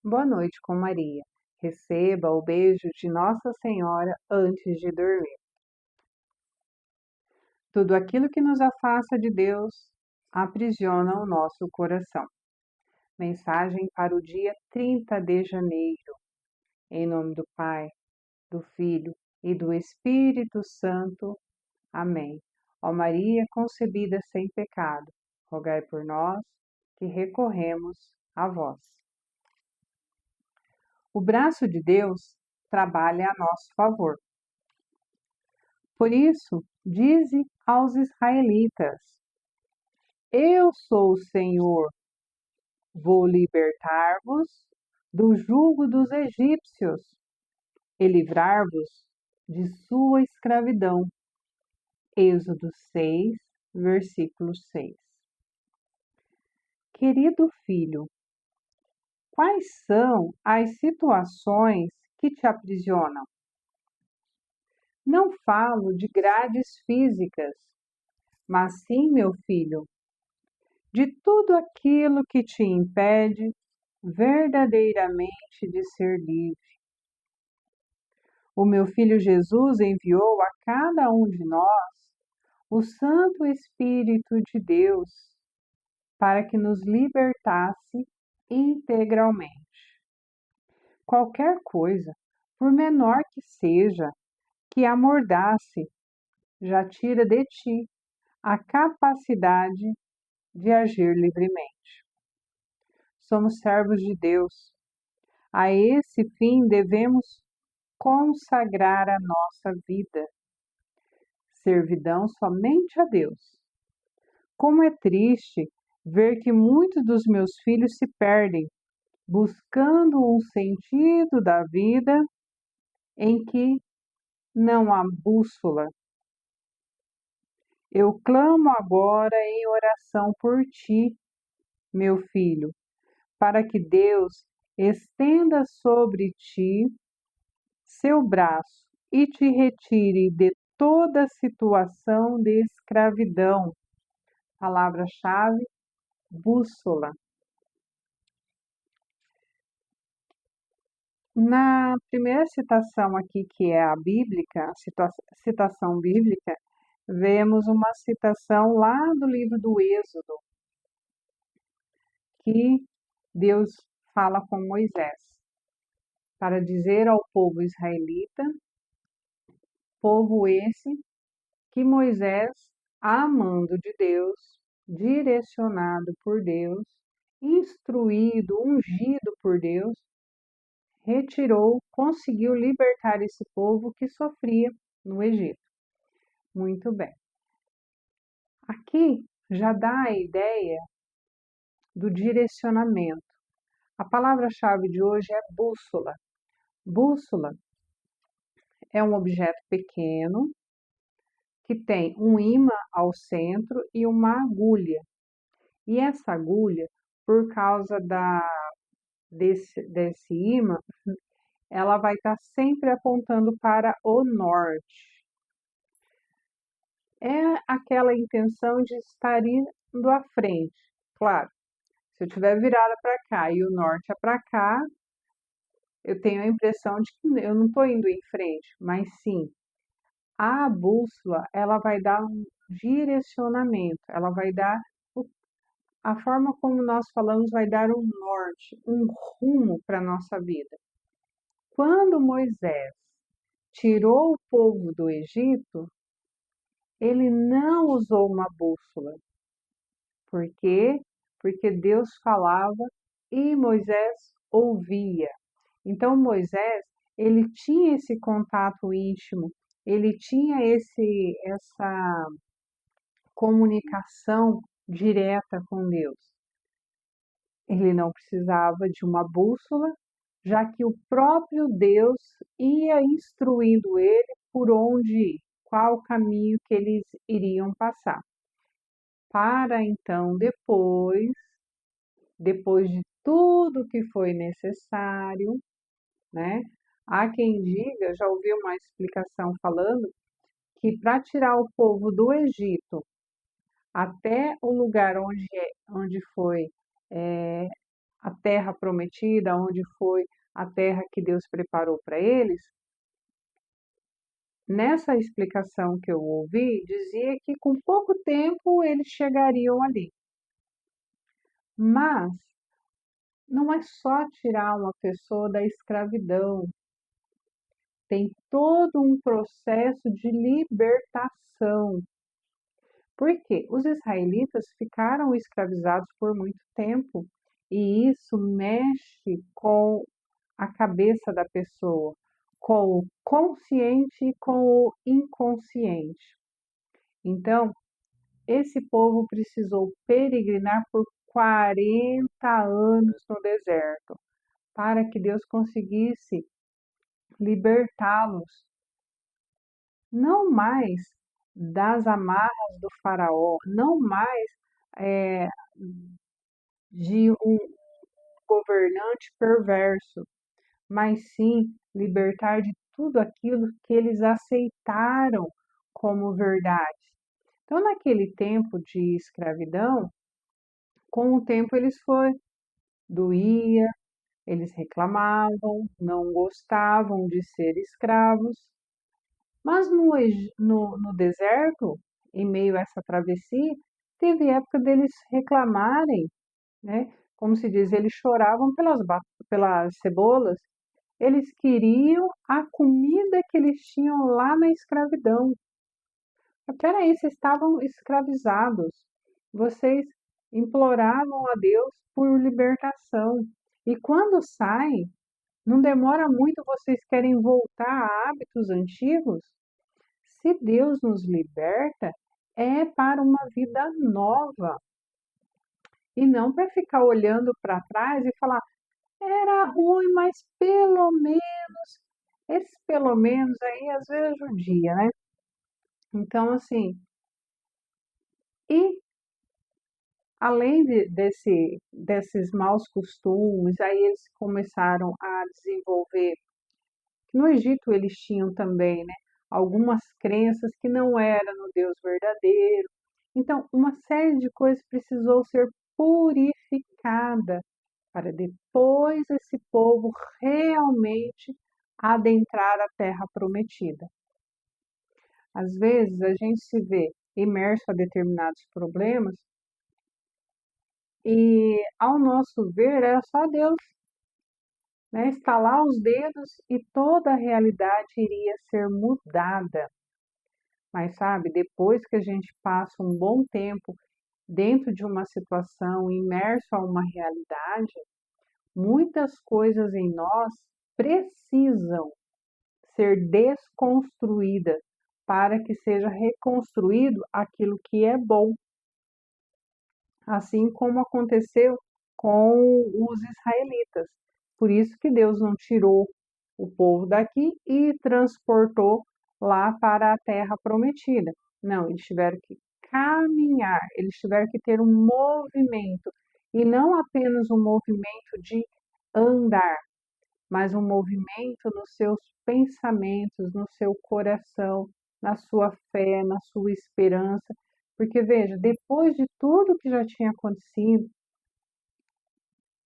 Boa noite com Maria. Receba o beijo de Nossa Senhora antes de dormir. Tudo aquilo que nos afasta de Deus aprisiona o nosso coração. Mensagem para o dia 30 de janeiro. Em nome do Pai, do Filho e do Espírito Santo. Amém. Ó Maria concebida sem pecado, rogai por nós que recorremos a vós. O braço de Deus trabalha a nosso favor. Por isso, dize aos israelitas: Eu sou o Senhor, vou libertar-vos do jugo dos egípcios e livrar-vos de sua escravidão. Êxodo 6, versículo 6. Querido filho, quais são as situações que te aprisionam? Não falo de grades físicas, mas sim, meu filho, de tudo aquilo que te impede verdadeiramente de ser livre. O meu filho Jesus enviou a cada um de nós o Santo Espírito de Deus para que nos libertasse integralmente. Qualquer coisa, por menor que seja, que amordace, já tira de ti a capacidade de agir livremente. Somos servos de Deus. A esse fim devemos consagrar a nossa vida. Servidão somente a Deus. Como é triste ver que muitos dos meus filhos se perdem, buscando um sentido da vida em que não há bússola. Eu clamo agora em oração por ti, meu filho, para que Deus estenda sobre ti seu braço e te retire de toda situação de escravidão. Palavra-chave: bússola. Na primeira citação aqui, que é a bíblica, a citação bíblica, vemos uma citação lá do livro do Êxodo, que Deus fala com Moisés, para dizer ao povo israelita, povo esse que Moisés, amando de Deus, direcionado por Deus, instruído, ungido por Deus, retirou, conseguiu libertar esse povo que sofria no Egito. Muito bem. Aqui já dá a ideia do direcionamento. A palavra-chave de hoje é bússola. Bússola é um objeto pequeno que tem um ímã ao centro e uma agulha. E essa agulha, por causa desse ímã, ela vai estar sempre apontando para o norte. É aquela intenção de estar indo à frente. Claro, se eu estiver virada para cá e o norte é para cá, eu tenho a impressão de que eu não estou indo em frente, mas sim, a bússola, ela vai dar um direcionamento, ela vai dar a forma como nós falamos, vai dar um norte, um rumo para a nossa vida. Quando Moisés tirou o povo do Egito, ele não usou uma bússola. Por quê? Porque Deus falava e Moisés ouvia. Então Moisés, ele tinha esse contato íntimo, ele tinha essa comunicação direta com Deus. Ele não precisava de uma bússola, já que o próprio Deus ia instruindo ele por onde ir, qual caminho que eles iriam passar. Para então depois de tudo que foi necessário, né? Há quem diga, já ouvi uma explicação falando, que para tirar o povo do Egito até o lugar onde foi a terra prometida, onde foi a terra que Deus preparou para eles, nessa explicação que eu ouvi, dizia que com pouco tempo eles chegariam ali. Mas não é só tirar uma pessoa da escravidão, tem todo um processo de libertação. Porque os israelitas ficaram escravizados por muito tempo e isso mexe com a cabeça da pessoa, com o consciente e com o inconsciente. Então, esse povo precisou peregrinar por 40 anos no deserto para que Deus conseguisse libertá-los, não mais das amarras do faraó, não mais é, de um governante perverso, mas sim libertar de tudo aquilo que eles aceitaram como verdade. Então, naquele tempo de escravidão, com o tempo eles foram, doía, eles reclamavam, não gostavam de ser escravos, mas no deserto, em meio a essa travessia, teve época deles reclamarem, né? Como se diz, eles choravam pelas cebolas, eles queriam a comida que eles tinham lá na escravidão. Peraí, vocês estavam escravizados, vocês imploravam a Deus por libertação. E quando saem, não demora muito, vocês querem voltar a hábitos antigos? Se Deus nos liberta, é para uma vida nova. E não para ficar olhando para trás e falar, era ruim, mas pelo menos, esse pelo menos aí às vezes judia, né? Então, assim, e além desses maus costumes, aí eles começaram a desenvolver, no Egito eles tinham também, né, algumas crenças que não eram no Deus verdadeiro. Então, uma série de coisas precisou ser purificada para depois esse povo realmente adentrar a terra prometida. Às vezes a gente se vê imerso a determinados problemas e, ao nosso ver, era só Deus, né, estalar os dedos e toda a realidade iria ser mudada. Mas sabe, depois que a gente passa um bom tempo dentro de uma situação, imerso a uma realidade, muitas coisas em nós precisam ser desconstruídas para que seja reconstruído aquilo que é bom, assim como aconteceu com os israelitas. Por isso que Deus não tirou o povo daqui e transportou lá para a terra prometida. Não, eles tiveram que caminhar, eles tiveram que ter um movimento, e não apenas um movimento de andar, mas um movimento nos seus pensamentos, no seu coração, na sua fé, na sua esperança. Porque veja, depois de tudo que já tinha acontecido,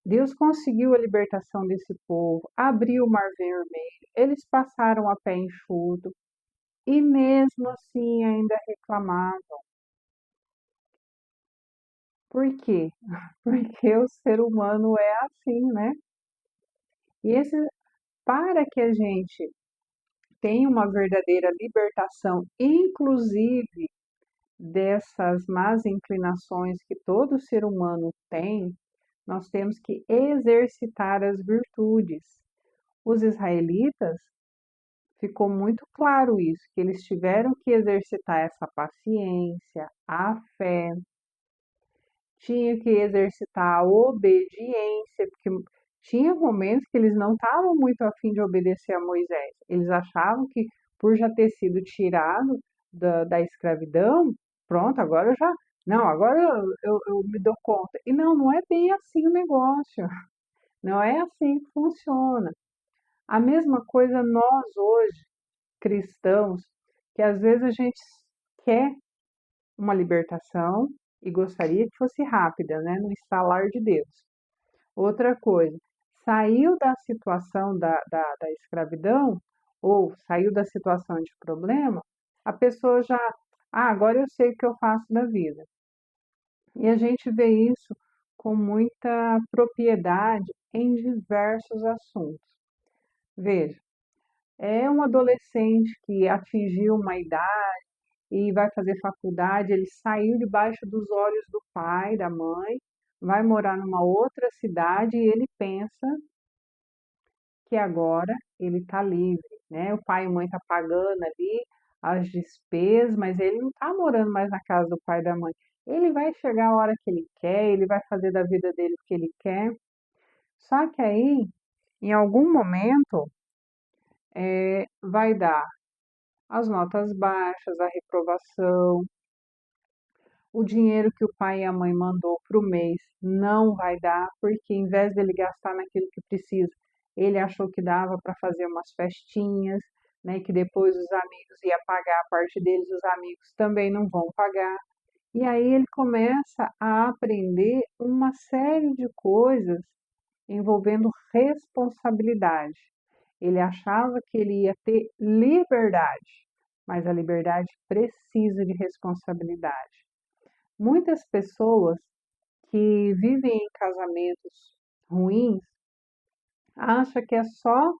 Deus conseguiu a libertação desse povo, abriu o Mar Vermelho, eles passaram a pé enxuto e mesmo assim ainda reclamavam. Por quê? Porque o ser humano é assim, né? E para que a gente tenha uma verdadeira libertação, inclusive dessas más inclinações que todo ser humano tem, nós temos que exercitar as virtudes. Os israelitas, ficou muito claro isso, que eles tiveram que exercitar essa paciência, a fé, tinha que exercitar a obediência, porque tinha momentos que eles não estavam muito afim de obedecer a Moisés. Eles achavam que por já ter sido tirado da escravidão, pronto, agora eu já. Não, agora eu me dou conta. E não, não é bem assim o negócio. Não é assim que funciona. A mesma coisa nós hoje, cristãos, que às vezes a gente quer uma libertação e gostaria que fosse rápida, né? No estalar de Deus. Outra coisa, saiu da situação da escravidão, ou saiu da situação de problema, a pessoa já, agora eu sei o que eu faço da vida. E a gente vê isso com muita propriedade em diversos assuntos. Veja, é um adolescente que atingiu uma idade e vai fazer faculdade, ele saiu debaixo dos olhos do pai, da mãe, vai morar numa outra cidade e ele pensa que agora ele está livre, né? O pai e a mãe estão pagando ali as despesas, mas ele não está morando mais na casa do pai e da mãe. Ele vai chegar a hora que ele quer, ele vai fazer da vida dele o que ele quer. Só que aí, em algum momento, vai dar as notas baixas, a reprovação, o dinheiro que o pai e a mãe mandou para o mês não vai dar, porque em vez dele gastar naquilo que precisa, ele achou que dava para fazer umas festinhas, né, que depois os amigos iam pagar a parte deles, os amigos também não vão pagar. E aí ele começa a aprender uma série de coisas envolvendo responsabilidade. Ele achava que ele ia ter liberdade, mas a liberdade precisa de responsabilidade. Muitas pessoas que vivem em casamentos ruins acham que é só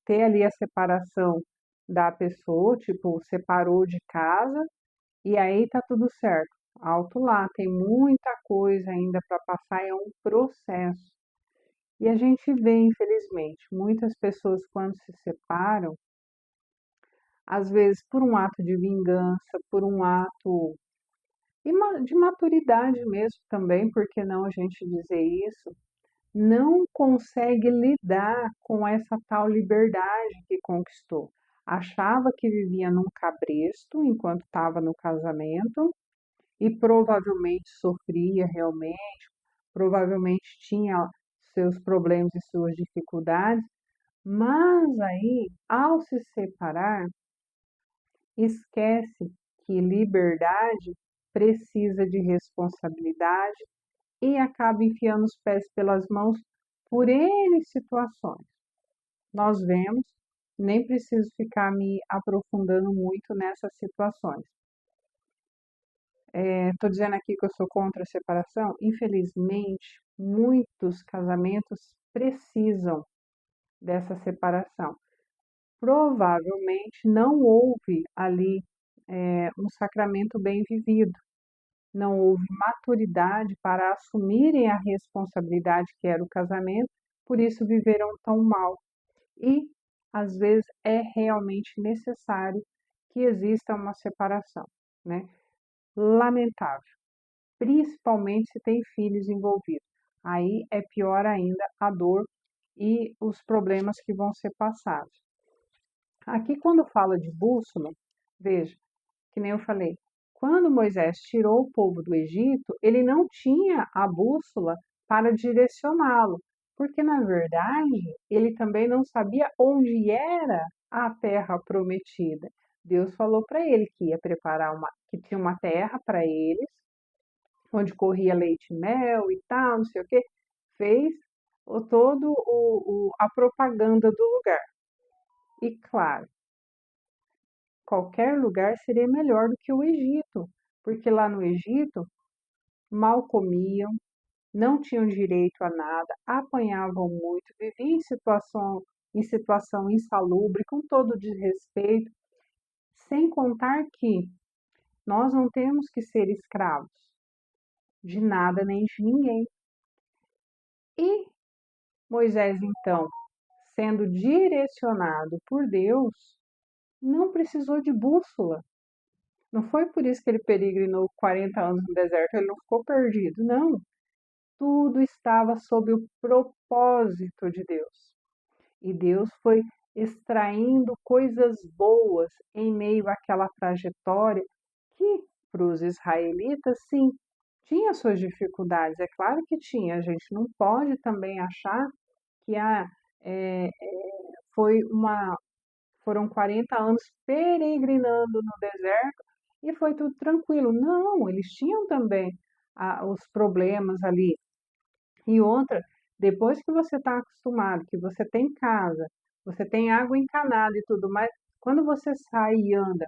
ter ali a separação da pessoa, tipo, separou de casa e aí tá tudo certo. Alto lá, tem muita coisa ainda para passar, é um processo. E a gente vê, infelizmente, muitas pessoas quando se separam, às vezes por um ato de vingança, por um ato de maturidade mesmo também, por que não a gente dizer isso? Não consegue lidar com essa tal liberdade que conquistou. Achava que vivia num cabresto enquanto estava no casamento e provavelmente sofria realmente, provavelmente tinha seus problemas e suas dificuldades, mas aí, ao se separar, esquece que liberdade precisa de responsabilidade e acaba enfiando os pés pelas mãos por N situações. Nós vemos, nem preciso ficar me aprofundando muito nessas situações. Estou dizendo aqui que eu sou contra a separação. Infelizmente, muitos casamentos precisam dessa separação. Provavelmente não houve ali um sacramento bem vivido, não houve maturidade para assumirem a responsabilidade que era o casamento, por isso viveram tão mal. E às vezes é realmente necessário que exista uma separação, né? Lamentável, principalmente se tem filhos envolvidos. Aí é pior ainda a dor e os problemas que vão ser passados. Aqui, quando fala de bússola, veja, que nem eu falei, quando Moisés tirou o povo do Egito, ele não tinha a bússola para direcioná-lo, porque na verdade ele também não sabia onde era a terra prometida. Deus falou para ele que ia preparar que tinha uma terra para eles, onde corria leite e mel e tal, não sei o quê. Fez a propaganda do lugar. E claro, qualquer lugar seria melhor do que o Egito, porque lá no Egito mal comiam, não tinham direito a nada, apanhavam muito, viviam em situação insalubre, com todo desrespeito, sem contar que nós não temos que ser escravos de nada nem de ninguém. E Moisés, então, sendo direcionado por Deus, não precisou de bússola. Não foi por isso que ele peregrinou 40 anos no deserto, ele não ficou perdido, não. Tudo estava sob o propósito de Deus. E Deus foi extraindo coisas boas em meio àquela trajetória que, para os israelitas, sim, tinha suas dificuldades. É claro que tinha, a gente não pode também achar que é, foi foram 40 anos peregrinando no deserto e foi tudo tranquilo. Não, eles tinham também os problemas ali E outra, depois que você está acostumado, que você tem casa, você tem água encanada e tudo mais, quando você sai e anda,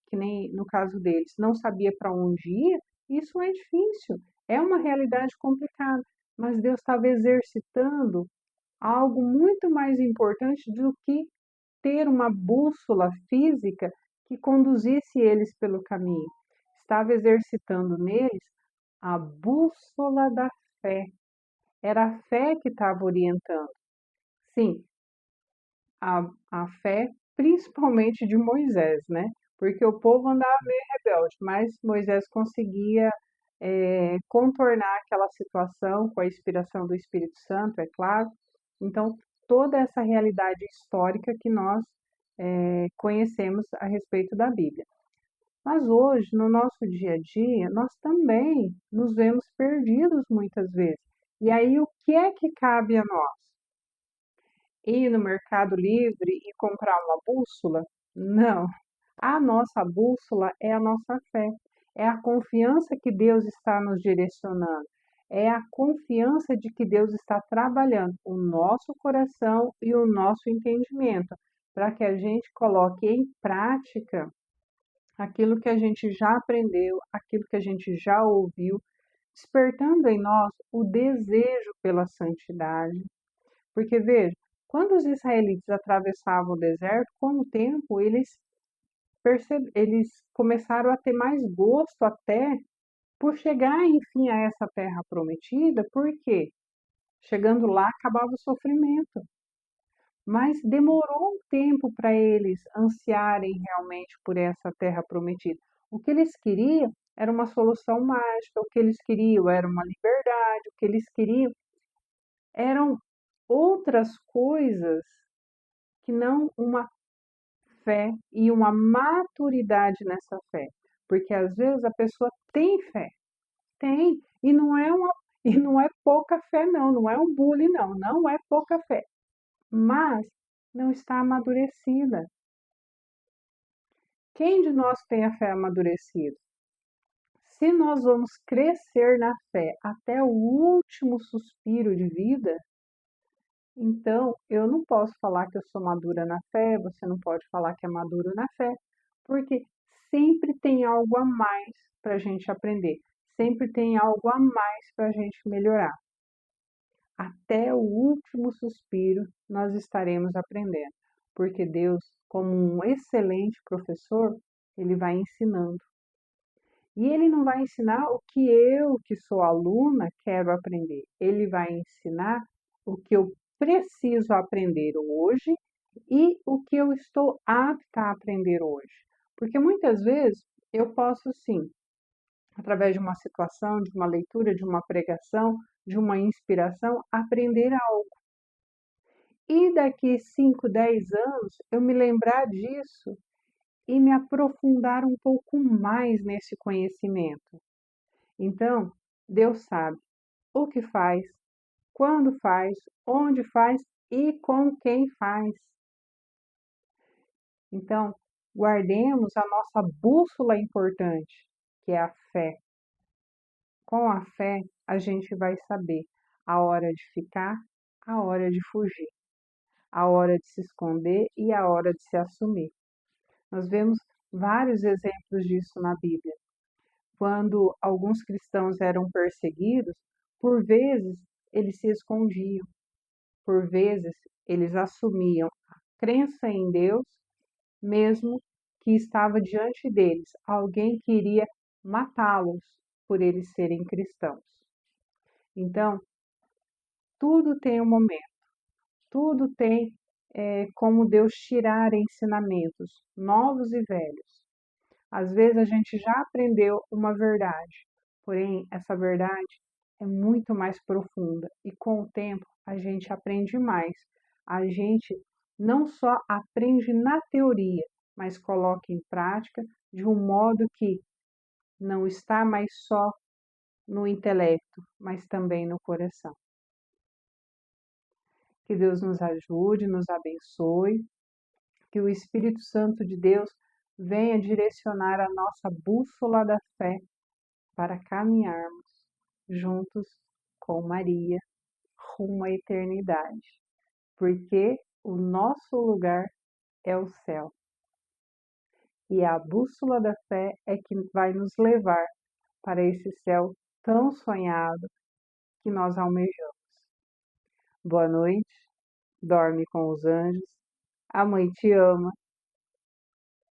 que nem no caso deles, não sabia para onde ir, isso é difícil, é uma realidade complicada, mas Deus estava exercitando algo muito mais importante do que ter uma bússola física que conduzisse eles pelo caminho. Estava exercitando neles a bússola da fé. Era a fé que estava orientando. Sim, a fé principalmente de Moisés, né? Porque o povo andava meio rebelde, mas Moisés conseguia contornar aquela situação com a inspiração do Espírito Santo, é claro. Então, toda essa realidade histórica que nós conhecemos a respeito da Bíblia. Mas hoje, no nosso dia a dia, nós também nos vemos perdidos muitas vezes. E aí, o que é que cabe a nós? Ir no Mercado Livre e comprar uma bússola? Não. A nossa bússola é a nossa fé, é a confiança que Deus está nos direcionando, é a confiança de que Deus está trabalhando o nosso coração e o nosso entendimento, para que a gente coloque em prática aquilo que a gente já aprendeu, aquilo que a gente já ouviu, despertando em nós o desejo pela santidade. Porque veja, quando os israelitas atravessavam o deserto, com o tempo eles começaram a ter mais gosto até por chegar, enfim, a essa terra prometida, porque chegando lá acabava o sofrimento. Mas demorou um tempo para eles ansiarem realmente por essa terra prometida. O que eles queriam era uma solução mágica, o que eles queriam era uma liberdade, o que eles queriam eram outras coisas que não uma fé e uma maturidade nessa fé. Porque às vezes a pessoa tem fé, tem, e não é pouca fé não, não é um bullying não, não é pouca fé, mas não está amadurecida. Quem de nós tem a fé amadurecida? Se nós vamos crescer na fé até o último suspiro de vida, então eu não posso falar que eu sou madura na fé, você não pode falar que é maduro na fé, porque sempre tem algo a mais para a gente aprender, sempre tem algo a mais para a gente melhorar. Até o último suspiro nós estaremos aprendendo, porque Deus, como um excelente professor, ele vai ensinando. E ele não vai ensinar o que eu, que sou aluna, quero aprender. Ele vai ensinar o que eu preciso aprender hoje e o que eu estou apta a aprender hoje. Porque muitas vezes eu posso sim, através de uma situação, de uma leitura, de uma pregação, de uma inspiração, aprender algo. E daqui 5, 10 anos eu me lembrar disso e me aprofundar um pouco mais nesse conhecimento. Então, Deus sabe o que faz, quando faz, onde faz e com quem faz. Então, guardemos a nossa bússola importante, que é a fé. Com a fé, a gente vai saber a hora de ficar, a hora de fugir, a hora de se esconder e a hora de se assumir. Nós vemos vários exemplos disso na Bíblia. Quando alguns cristãos eram perseguidos, por vezes eles se escondiam, por vezes eles assumiam a crença em Deus, mesmo que estava diante deles alguém que iria matá-los por eles serem cristãos. Então, tudo tem um momento, tudo tem como Deus tirar ensinamentos novos e velhos. Às vezes a gente já aprendeu uma verdade, porém essa verdade é muito mais profunda e com o tempo a gente aprende mais. A gente não só aprende na teoria, mas coloca em prática de um modo que não está mais só no intelecto, mas também no coração. Que Deus nos ajude, nos abençoe, que o Espírito Santo de Deus venha direcionar a nossa bússola da fé para caminharmos juntos com Maria rumo à eternidade, porque o nosso lugar é o céu. E a bússola da fé é que vai nos levar para esse céu tão sonhado que nós almejamos. Boa noite, dorme com os anjos, a mãe te ama